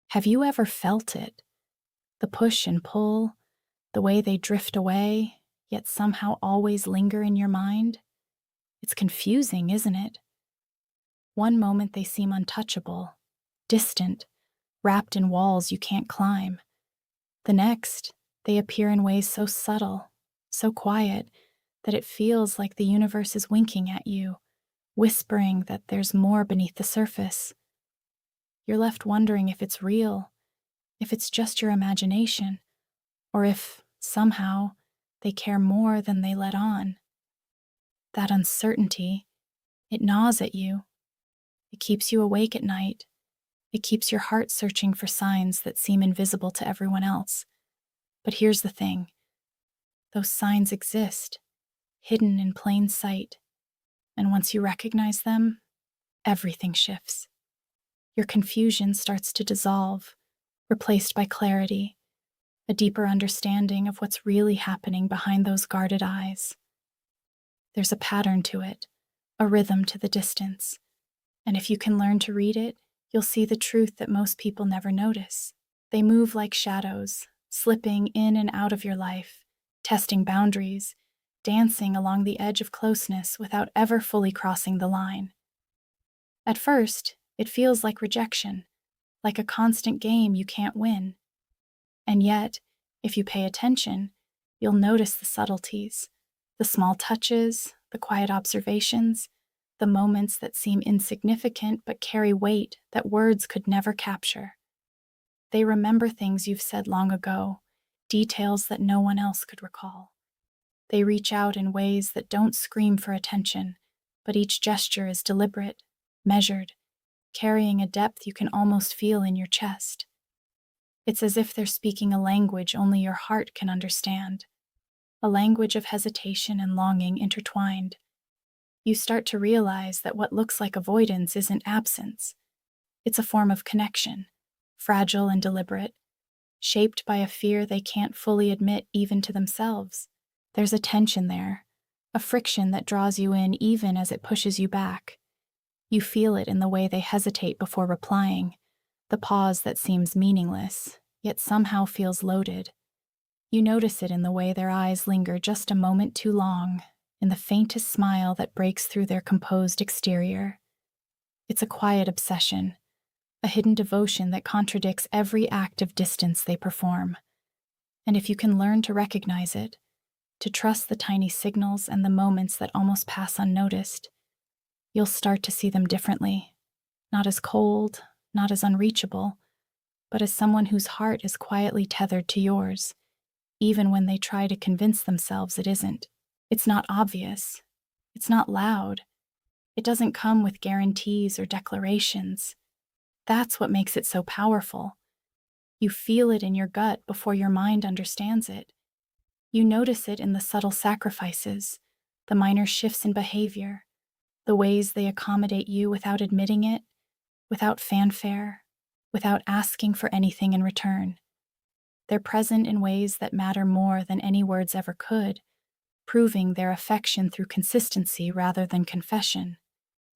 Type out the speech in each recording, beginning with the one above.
Have you ever felt it? The push and pull, the way they drift away, yet somehow always linger in your mind? It's confusing, isn't it? One moment they seem untouchable, distant, wrapped in walls you can't climb. The next, they appear in ways so subtle, so quiet, that it feels like the universe is winking at you, whispering that there's more beneath the surface. You're left wondering if it's real, if it's just your imagination, or if, somehow, they care more than they let on. That uncertainty, it gnaws at you. It keeps you awake at night. It keeps your heart searching for signs that seem invisible to everyone else. But here's the thing. Those signs exist, hidden in plain sight. And once you recognize them, everything shifts. Your confusion starts to dissolve, replaced by clarity, a deeper understanding of what's really happening behind those guarded eyes. There's a pattern to it, a rhythm to the distance. And if you can learn to read it, you'll see the truth that most people never notice. They move like shadows, slipping in and out of your life, testing boundaries, dancing along the edge of closeness without ever fully crossing the line. At first, it feels like rejection, like a constant game you can't win. And yet, if you pay attention, you'll notice the subtleties, the small touches, the quiet observations, the moments that seem insignificant but carry weight that words could never capture. They remember things you've said long ago, details that no one else could recall. They reach out in ways that don't scream for attention, but each gesture is deliberate, measured, carrying a depth you can almost feel in your chest. It's as if they're speaking a language only your heart can understand, a language of hesitation and longing intertwined. You start to realize that what looks like avoidance isn't absence. It's a form of connection, fragile and deliberate, shaped by a fear they can't fully admit even to themselves. There's a tension there, a friction that draws you in even as it pushes you back. You feel it in the way they hesitate before replying, the pause that seems meaningless, yet somehow feels loaded. You notice it in the way their eyes linger just a moment too long, in the faintest smile that breaks through their composed exterior. It's a quiet obsession, a hidden devotion that contradicts every act of distance they perform. And if you can learn to recognize it, to trust the tiny signals and the moments that almost pass unnoticed, you'll start to see them differently, not as cold, not as unreachable, but as someone whose heart is quietly tethered to yours, even when they try to convince themselves it isn't. It's not obvious. It's not loud. It doesn't come with guarantees or declarations. That's what makes it so powerful. You feel it in your gut before your mind understands it. You notice it in the subtle sacrifices, the minor shifts in behavior, the ways they accommodate you without admitting it, without fanfare, without asking for anything in return. They're present in ways that matter more than any words ever could, proving their affection through consistency rather than confession.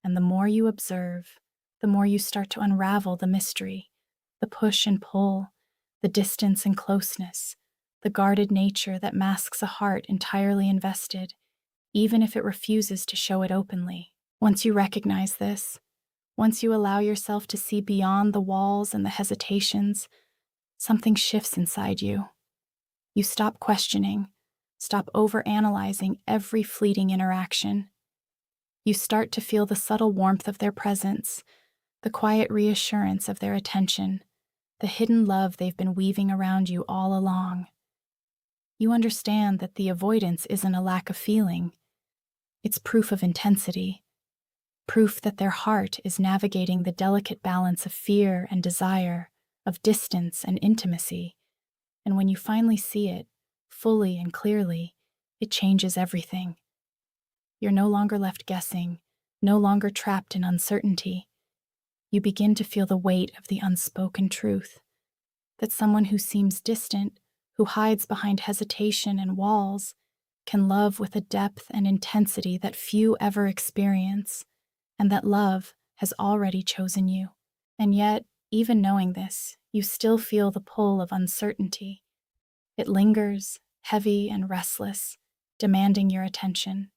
And the more you observe, the more you start to unravel the mystery, the push and pull, the distance and closeness, the guarded nature that masks a heart entirely invested, even if it refuses to show it openly. Once you recognize this, once you allow yourself to see beyond the walls and the hesitations, something shifts inside you. You stop questioning, stop overanalyzing every fleeting interaction. You start to feel the subtle warmth of their presence, the quiet reassurance of their attention, the hidden love they've been weaving around you all along. You understand that the avoidance isn't a lack of feeling. It's proof of intensity, proof that their heart is navigating the delicate balance of fear and desire, of distance and intimacy. And when you finally see it, fully and clearly, it changes everything. You're no longer left guessing, no longer trapped in uncertainty. You begin to feel the weight of the unspoken truth, that someone who seems distant, who hides behind hesitation and walls, can love with a depth and intensity that few ever experience, and that love has already chosen you. And yet, even knowing this, you still feel the pull of uncertainty. It lingers, heavy and restless, demanding your attention.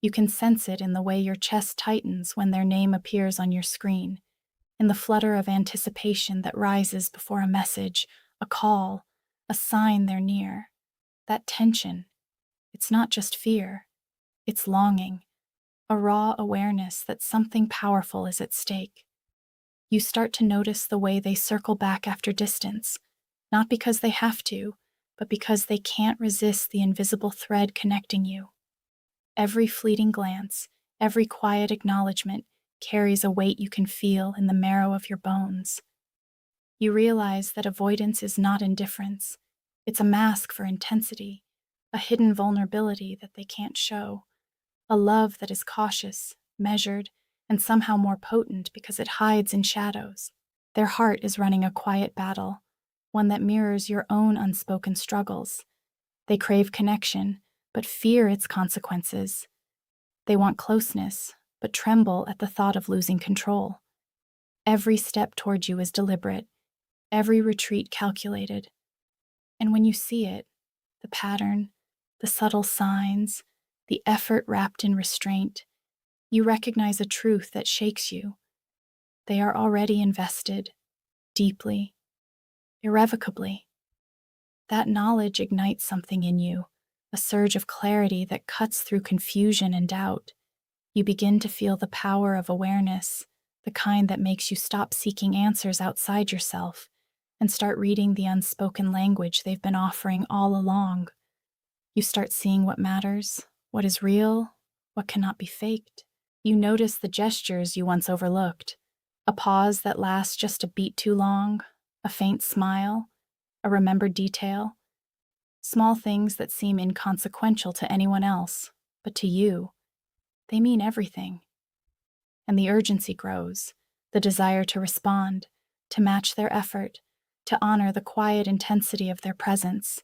You can sense it in the way your chest tightens when their name appears on your screen, in the flutter of anticipation that rises before a message, a call, a sign they're near. That tension, it's not just fear, it's longing, a raw awareness that something powerful is at stake. You start to notice the way they circle back after distance, not because they have to, but because they can't resist the invisible thread connecting you. Every fleeting glance, every quiet acknowledgement carries a weight you can feel in the marrow of your bones. You realize that avoidance is not indifference. It's a mask for intensity, a hidden vulnerability that they can't show, a love that is cautious, measured, and somehow more potent because it hides in shadows. Their heart is running a quiet battle, one that mirrors your own unspoken struggles. They crave connection, but fear its consequences. They want closeness, but tremble at the thought of losing control. Every step toward you is deliberate, every retreat calculated. And when you see it, the pattern, the subtle signs, the effort wrapped in restraint, you recognize a truth that shakes you. They are already invested, deeply, irrevocably. That knowledge ignites something in you, a surge of clarity that cuts through confusion and doubt. You begin to feel the power of awareness, the kind that makes you stop seeking answers outside yourself and start reading the unspoken language they've been offering all along. You start seeing what matters, what is real, what cannot be faked. You notice the gestures you once overlooked, a pause that lasts just a beat too long, a faint smile, a remembered detail. Small things that seem inconsequential to anyone else, but to you, they mean everything. And the urgency grows, the desire to respond, to match their effort, to honor the quiet intensity of their presence.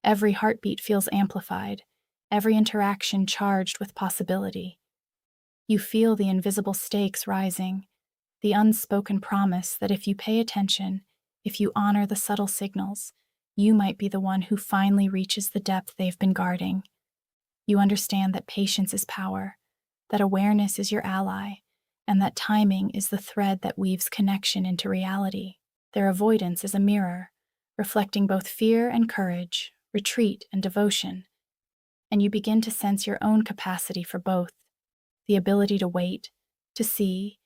Every heartbeat feels amplified, every interaction charged with possibility. You feel the invisible stakes rising, the unspoken promise that if you pay attention, if you honor the subtle signals, you might be the one who finally reaches the depth they've been guarding. You understand that patience is power, that awareness is your ally, and that timing is the thread that weaves connection into reality. Their avoidance is a mirror, reflecting both fear and courage, retreat and devotion. And you begin to sense your own capacity for both, the ability to wait, to see,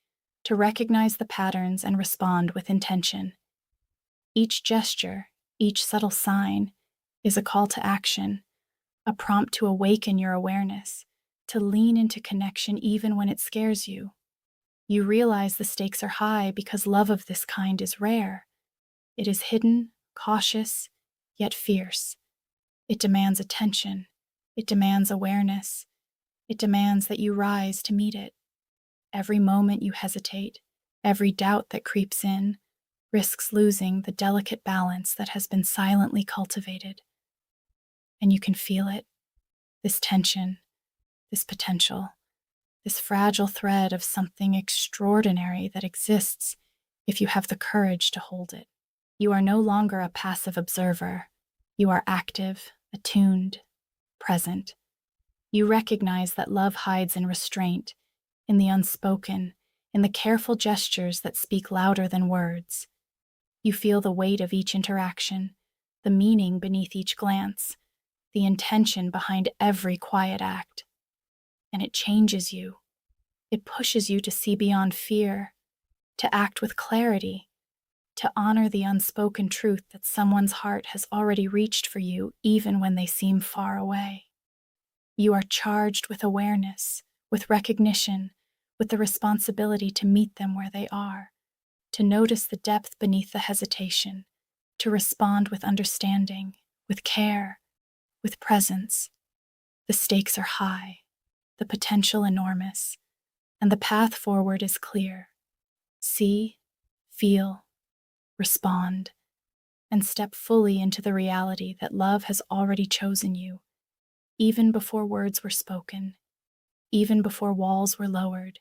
to recognize the patterns and respond with intention. Each gesture, each subtle sign, is a call to action, a prompt to awaken your awareness, to lean into connection even when it scares you. You realize the stakes are high because love of this kind is rare. It is hidden, cautious, yet fierce. It demands attention. It demands awareness. It demands that you rise to meet it. Every moment you hesitate, every doubt that creeps in, risks losing the delicate balance that has been silently cultivated. And you can feel it, this tension, this potential, this fragile thread of something extraordinary that exists if you have the courage to hold it. You are no longer a passive observer. You are active, attuned, present. You recognize that love hides in restraint, in the unspoken, in the careful gestures that speak louder than words. You feel the weight of each interaction, the meaning beneath each glance, the intention behind every quiet act. And it changes you. It pushes you to see beyond fear, to act with clarity, to honor the unspoken truth that someone's heart has already reached for you even when they seem far away. You are charged with awareness, with recognition, with the responsibility to meet them where they are, to notice the depth beneath the hesitation, to respond with understanding, with care, with presence. The stakes are high, the potential enormous, and the path forward is clear. See, feel, respond, and step fully into the reality that love has already chosen you, even before words were spoken, even before walls were lowered,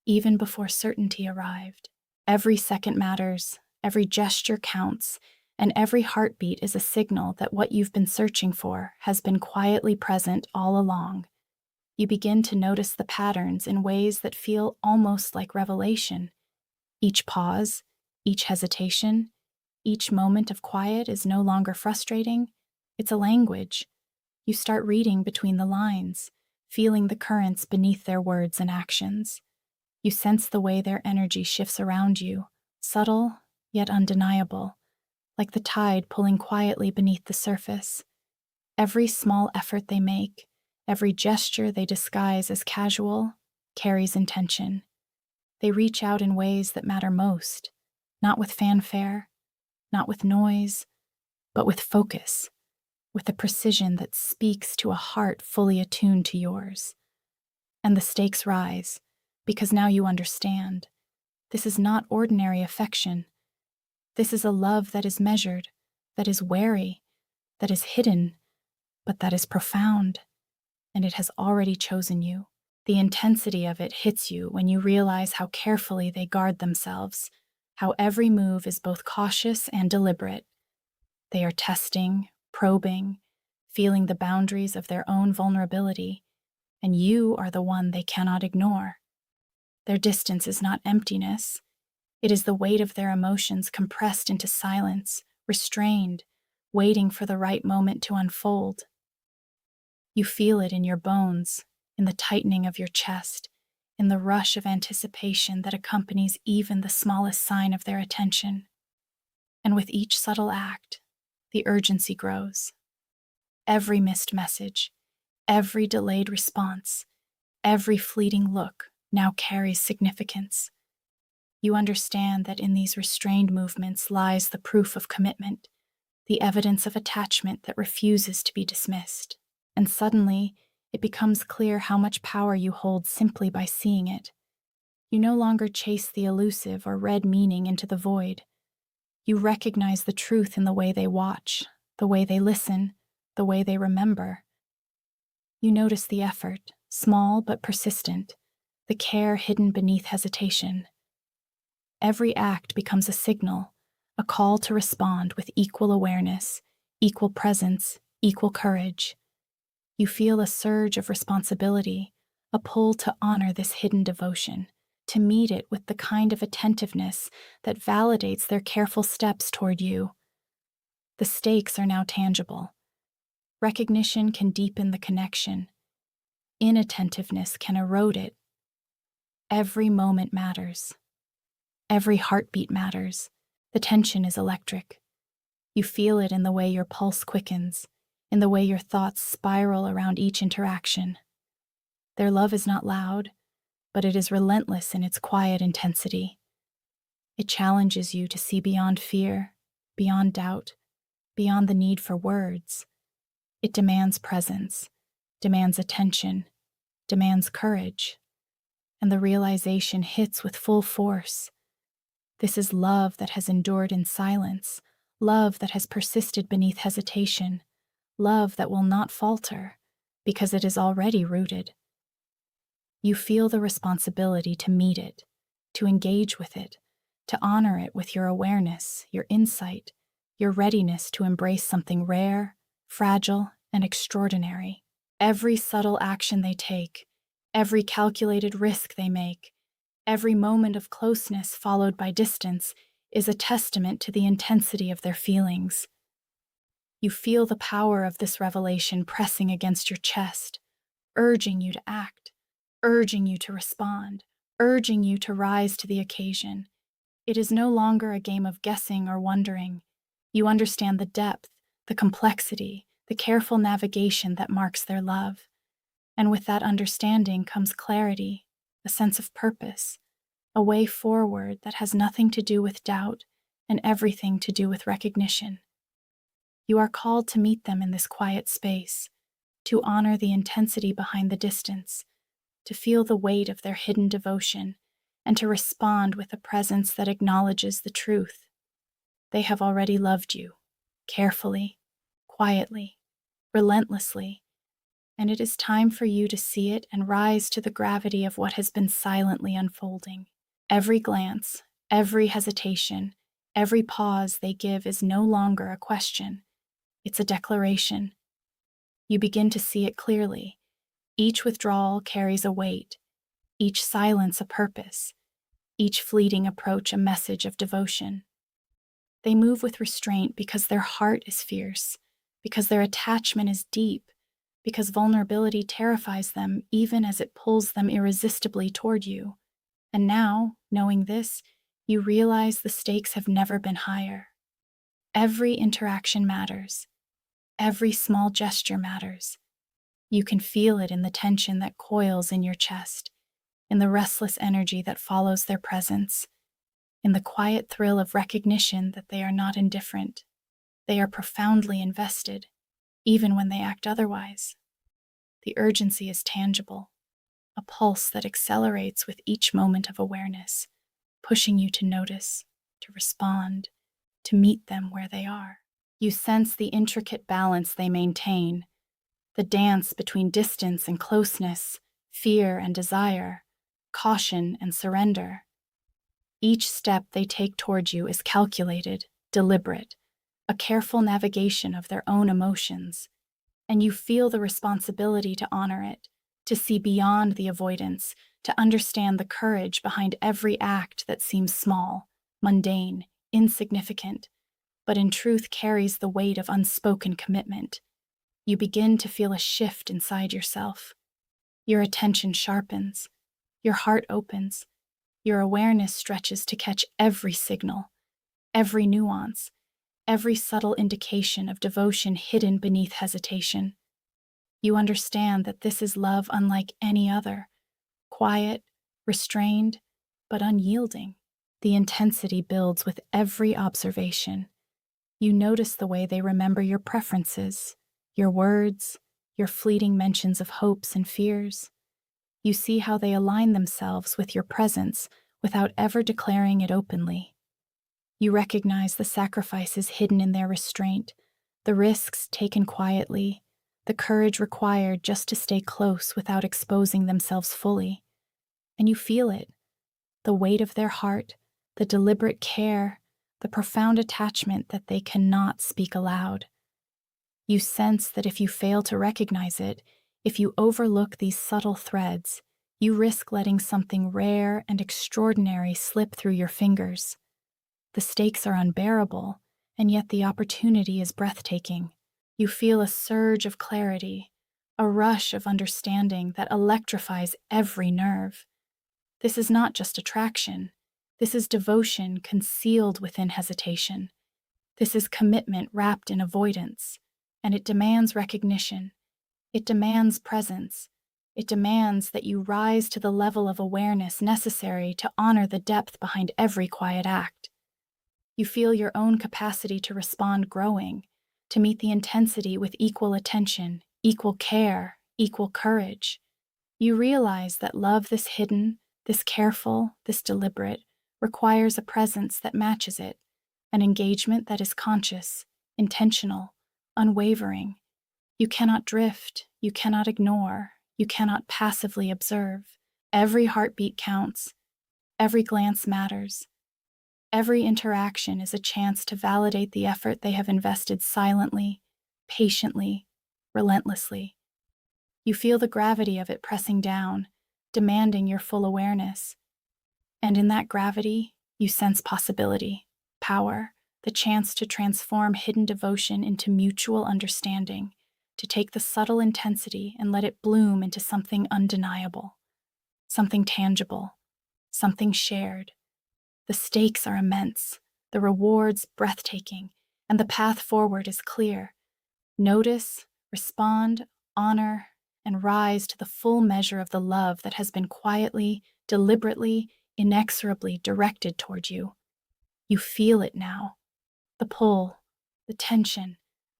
even before certainty arrived. Every second matters, every gesture counts, and every heartbeat is a signal that what you've been searching for has been quietly present all along. You begin to notice the patterns in ways that feel almost like revelation. Each pause, each hesitation, each moment of quiet is no longer frustrating. It's a language. You start reading between the lines, feeling the currents beneath their words and actions. You sense the way their energy shifts around you, subtle yet undeniable, like the tide pulling quietly beneath the surface. Every small effort they make, every gesture they disguise as casual, carries intention. They reach out in ways that matter most, not with fanfare, not with noise, but with focus, with a precision that speaks to a heart fully attuned to yours. And the stakes rise, because now you understand. This is not ordinary affection. This is a love that is measured, that is wary, that is hidden, but that is profound, and it has already chosen you. The intensity of it hits you when you realize how carefully they guard themselves, how every move is both cautious and deliberate. They are testing, probing, feeling the boundaries of their own vulnerability, and you are the one they cannot ignore. Their distance is not emptiness. It is the weight of their emotions compressed into silence, restrained, waiting for the right moment to unfold. You feel it in your bones, in the tightening of your chest, in the rush of anticipation that accompanies even the smallest sign of their attention. And with each subtle act, the urgency grows. Every missed message, every delayed response, every fleeting look now carries significance. You understand that in these restrained movements lies the proof of commitment, the evidence of attachment that refuses to be dismissed. And suddenly, it becomes clear how much power you hold simply by seeing it. You no longer chase the elusive or read meaning into the void. You recognize the truth in the way they watch, the way they listen, the way they remember. You notice the effort, small but persistent, the care hidden beneath hesitation. Every act becomes a signal, a call to respond with equal awareness, equal presence, equal courage. You feel a surge of responsibility, a pull to honor this hidden devotion, to meet it with the kind of attentiveness that validates their careful steps toward you. The stakes are now tangible. Recognition can deepen the connection. Inattentiveness can erode it. Every moment matters. Every heartbeat matters. The tension is electric. You feel it in the way your pulse quickens, in the way your thoughts spiral around each interaction. Their love is not loud, but it is relentless in its quiet intensity. It challenges you to see beyond fear, beyond doubt, beyond the need for words. It demands presence, demands attention, demands courage. And the realization hits with full force. This is love that has endured in silence, love that has persisted beneath hesitation, love that will not falter, because it is already rooted. You feel the responsibility to meet it, to engage with it, to honor it with your awareness, your insight, your readiness to embrace something rare, fragile, and extraordinary. Every subtle action they take, every calculated risk they make, every moment of closeness followed by distance is a testament to the intensity of their feelings. You feel the power of this revelation pressing against your chest, urging you to act, urging you to respond, urging you to rise to the occasion. It is no longer a game of guessing or wondering. You understand the depth, the complexity, the careful navigation that marks their love. And with that understanding comes clarity, a sense of purpose, a way forward that has nothing to do with doubt and everything to do with recognition. You are called to meet them in this quiet space, to honor the intensity behind the distance, to feel the weight of their hidden devotion, and to respond with a presence that acknowledges the truth. They have already loved you, carefully, quietly, relentlessly, and it is time for you to see it and rise to the gravity of what has been silently unfolding. Every glance, Every hesitation, every pause they give is no longer a question. It's a declaration. You begin to see it clearly. Each withdrawal carries a weight, each silence a purpose, each fleeting approach a message of devotion. They move with restraint because their heart is fierce, because their attachment is deep, because vulnerability terrifies them even as it pulls them irresistibly toward you. And now, knowing this, you realize the stakes have never been higher. Every interaction matters. Every small gesture matters. You can feel it in the tension that coils in your chest, in the restless energy that follows their presence, in the quiet thrill of recognition that they are not indifferent. They are profoundly invested, even when they act otherwise. The urgency is tangible, a pulse that accelerates with each moment of awareness, pushing you to notice, to respond, to meet them where they are. You sense the intricate balance they maintain, the dance between distance and closeness, fear and desire, caution and surrender. Each step they take toward you is calculated, deliberate, a careful navigation of their own emotions, and you feel the responsibility to honor it, to see beyond the avoidance, to understand the courage behind every act that seems small, mundane, insignificant, but in truth carries the weight of unspoken commitment. You begin to feel a shift inside yourself. Your attention sharpens, your heart opens, your awareness stretches to catch every signal, every nuance, every subtle indication of devotion hidden beneath hesitation. You understand that this is love unlike any other, quiet, restrained, but unyielding. The intensity builds with every observation. You notice the way they remember your preferences, your words, your fleeting mentions of hopes and fears. You see how they align themselves with your presence without ever declaring it openly. You recognize the sacrifices hidden in their restraint, the risks taken quietly, the courage required just to stay close without exposing themselves fully. And you feel it, the weight of their heart, the deliberate care, the profound attachment that they cannot speak aloud. You sense that if you fail to recognize it, if you overlook these subtle threads, you risk letting something rare and extraordinary slip through your fingers. The stakes are unbearable, and yet the opportunity is breathtaking. You feel a surge of clarity, a rush of understanding that electrifies every nerve. This is not just attraction. This is devotion concealed within hesitation. This is commitment wrapped in avoidance, and it demands recognition. It demands presence. It demands that you rise to the level of awareness necessary to honor the depth behind every quiet act. You feel your own capacity to respond growing, to meet the intensity with equal attention, equal care, equal courage. You realize that love this hidden, this careful, this deliberate, requires a presence that matches it, an engagement that is conscious, intentional, unwavering. You cannot drift, you cannot ignore, you cannot passively observe. Every heartbeat counts, every glance matters. Every interaction is a chance to validate the effort they have invested silently, patiently, relentlessly. You feel the gravity of it pressing down, demanding your full awareness. And in that gravity, you sense possibility, power, the chance to transform hidden devotion into mutual understanding, to take the subtle intensity and let it bloom into something undeniable, something tangible, something shared. The stakes are immense, the rewards breathtaking, and the path forward is clear. Notice, respond, honor, and rise to the full measure of the love that has been quietly, deliberately, inexorably directed toward you. You feel it now, the pull, the tension,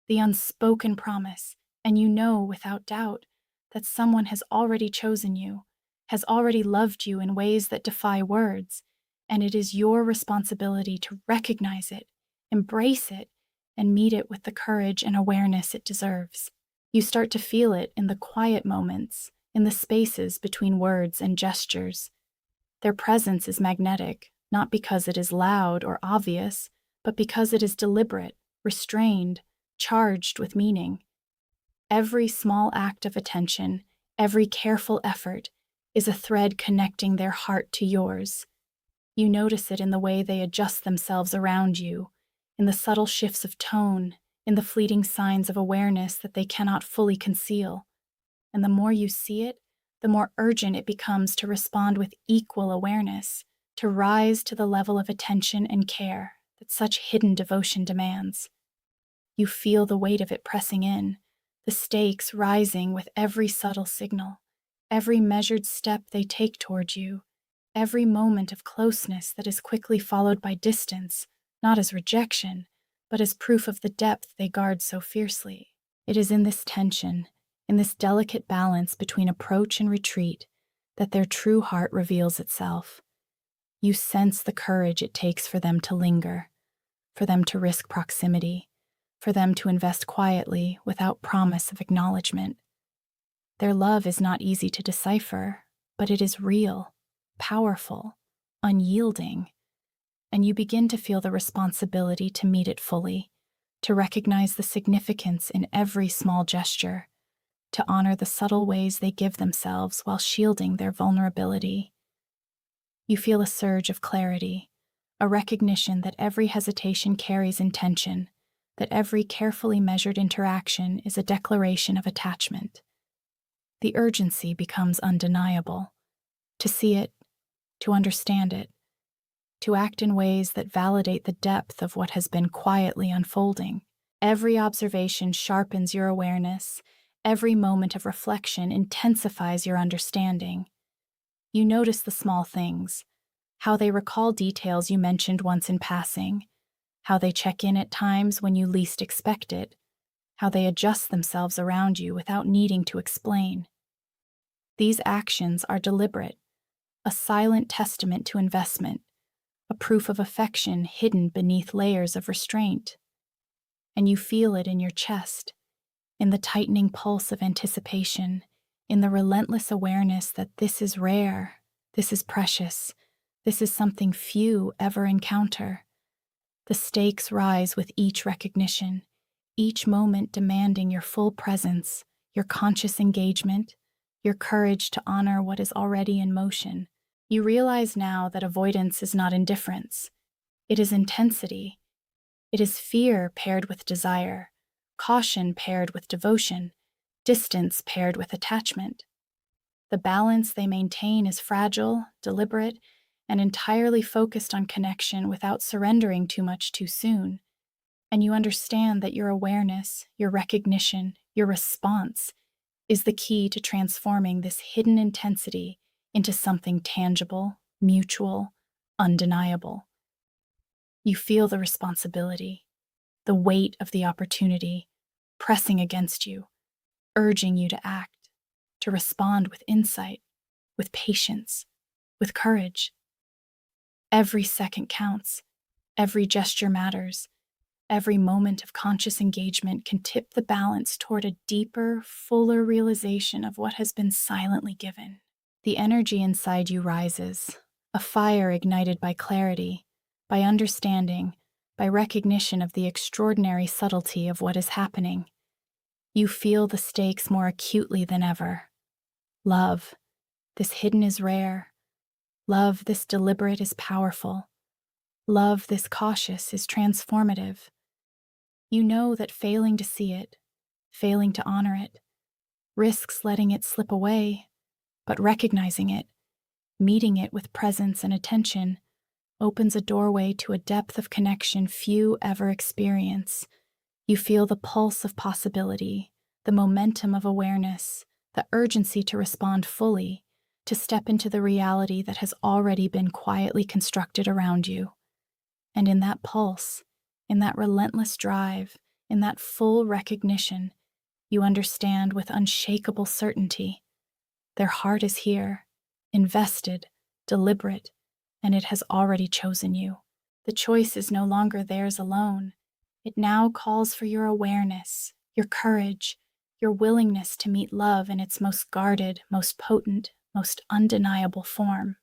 the unspoken promise, and you know without doubt that someone has already chosen you, has already loved you in ways that defy words, and it is your responsibility to recognize it, embrace it, and meet it with the courage and awareness it deserves. You start to feel it in the quiet moments, in the spaces between words and gestures. Their presence is magnetic, not because it is loud or obvious, but because it is deliberate, restrained, charged with meaning. Every small act of attention, every careful effort, is a thread connecting their heart to yours. You notice it in the way they adjust themselves around you, in the subtle shifts of tone, in the fleeting signs of awareness that they cannot fully conceal. And the more you see it, the more urgent it becomes to respond with equal awareness, to rise to the level of attention and care that such hidden devotion demands. You feel the weight of it pressing in, the stakes rising with every subtle signal, every measured step they take toward you, every moment of closeness that is quickly followed by distance, not as rejection, but as proof of the depth they guard so fiercely. It is in this tension, in this delicate balance between approach and retreat, that their true heart reveals itself. You sense the courage it takes for them to linger, for them to risk proximity, for them to invest quietly without promise of acknowledgement. Their love is not easy to decipher, but it is real, powerful, unyielding, and you begin to feel the responsibility to meet it fully, to recognize the significance in every small gesture, to honor the subtle ways they give themselves while shielding their vulnerability. You feel a surge of clarity, a recognition that every hesitation carries intention, that every carefully measured interaction is a declaration of attachment. The urgency becomes undeniable. To see it, to understand it, to act in ways that validate the depth of what has been quietly unfolding. Every observation sharpens your awareness. Every moment of reflection intensifies your understanding. You notice the small things, how they recall details you mentioned once in passing, how they check in at times when you least expect it, how they adjust themselves around you without needing to explain. These actions are deliberate, a silent testament to investment, a proof of affection hidden beneath layers of restraint. And you feel it in your chest, in the tightening pulse of anticipation, in the relentless awareness that this is rare, this is precious, this is something few ever encounter. The stakes rise with each recognition, each moment demanding your full presence, your conscious engagement, your courage to honor what is already in motion. You realize now that avoidance is not indifference. It is intensity. It is fear paired with desire, caution paired with devotion, distance paired with attachment. The balance they maintain is fragile, deliberate, and entirely focused on connection without surrendering too much too soon. And you understand that your awareness, your recognition, your response is the key to transforming this hidden intensity into something tangible, mutual, undeniable. You feel the responsibility, the weight of the opportunity, pressing against you, urging you to act, to respond with insight, with patience, with courage. Every second counts, every gesture matters, every moment of conscious engagement can tip the balance toward a deeper, fuller realization of what has been silently given. The energy inside you rises, a fire ignited by clarity, by understanding, by recognition of the extraordinary subtlety of what is happening. You feel the stakes more acutely than ever. Love, this hidden is rare. Love, this deliberate is powerful. Love, this cautious is transformative. You know that failing to see it, failing to honor it, risks letting it slip away, but recognizing it, meeting it with presence and attention, opens a doorway to a depth of connection few ever experience. You feel the pulse of possibility, the momentum of awareness, the urgency to respond fully, to step into the reality that has already been quietly constructed around you. And in that pulse, in that relentless drive, in that full recognition, you understand with unshakable certainty. Their heart is here, invested, deliberate, and it has already chosen you. The choice is no longer theirs alone. It now calls for your awareness, your courage, your willingness to meet love in its most guarded, most potent, most undeniable form.